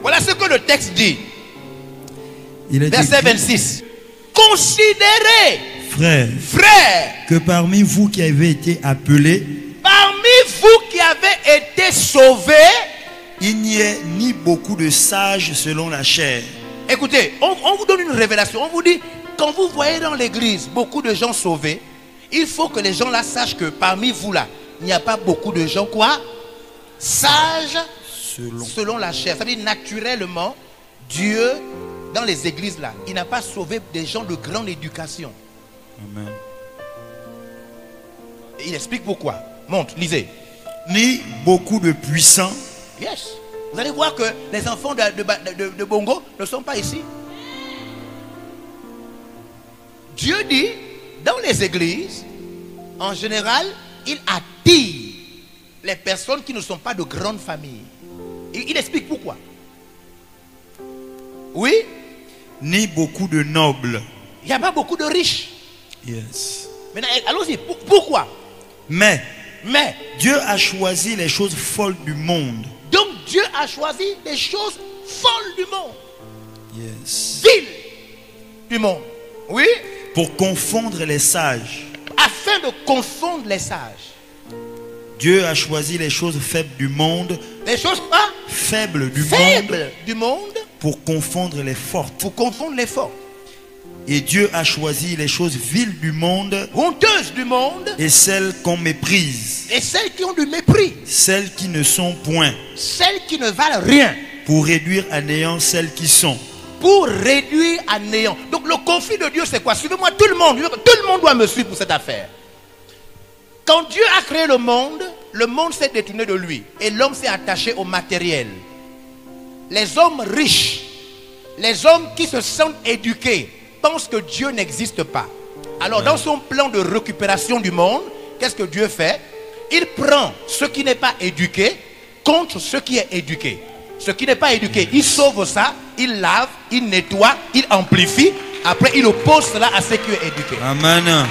Voilà ce que le texte dit. Il est Verset écrit, 26. Considérez, frères, que parmi vous qui avez été appelés, parmi vous qui avez été sauvés, il n'y ait ni beaucoup de sages selon la chair. écoutez, on vous donne une révélation. On vous dit, quand vous voyez dans l'église beaucoup de gens sauvés, il faut que les gens là sachent que parmi vous là, il n'y a pas beaucoup de gens quoi? Sages selon la chair. Ça veut dire naturellement, Dieu, dans les églises là, il n'a pas sauvé des gens de grande éducation. Amen. Et il explique pourquoi. Monte, lisez. Ni beaucoup de puissants. Yes. Vous allez voir que les enfants de Bongo ne sont pas ici. Dieu dit, dans les églises, en général, il attire les personnes qui ne sont pas de grandes familles. Il explique pourquoi. Oui. Ni beaucoup de nobles. Il n'y a pas beaucoup de riches. Yes. Maintenant, allons-y. Pourquoi? Mais Mais Dieu a choisi les choses folles du monde. donc Dieu a choisi des choses folles du monde, Yes. viles du monde. Oui. Pour confondre les sages. Afin de confondre les sages. Dieu a choisi les choses faibles du monde. Les choses pas Faibles du faibles monde. du monde. Pour confondre les fortes. Pour confondre les forts. Et Dieu a choisi les choses viles du monde. Honteuses du monde. Et celles qu'on méprise. Et celles qui ont du mépris. Celles qui ne sont point. Celles qui ne valent rien. Pour réduire à néant celles qui sont. Pour réduire à néant. Donc le conflit de Dieu c'est quoi? Suivez-moi tout le monde doit me suivre pour cette affaire. Quand Dieu a créé le monde s'est détourné de lui. Et l'homme s'est attaché au matériel. Les hommes riches, les hommes qui se sentent éduqués, pensent que Dieu n'existe pas. Alors dans son plan de récupération du monde, qu'est-ce que Dieu fait? Il prend ce qui n'est pas éduqué contre ce qui est éduqué. Ce qui n'est pas éduqué, il sauve ça, il lave, il nettoie, il amplifie. Après, il oppose cela à ce qui est éduqué. Amen.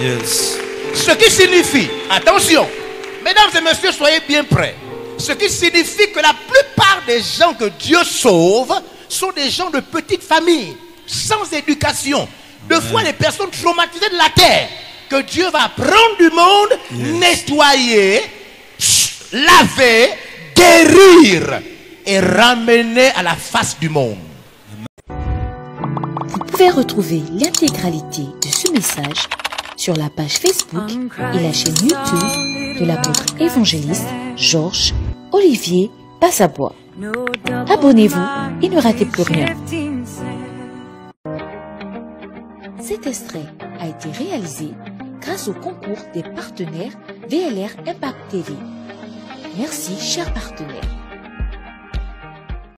Yes. Ce qui signifie, attention, mesdames et messieurs, soyez bien prêts. Ce qui signifie que la plupart des gens que Dieu sauve sont des gens de petites familles, sans éducation. Deux fois des personnes traumatisées de la terre, que Dieu va prendre du monde, nettoyer, laver, guérir et ramener à la face du monde. Vous pouvez retrouver l'intégralité de ce message sur la page Facebook et la chaîne YouTube de l'apôtre évangéliste Georges Olivier Passabois. Abonnez-vous et ne ratez plus rien. Cet extrait a été réalisé grâce au concours des partenaires VLR Impact TV. Merci, chers partenaires.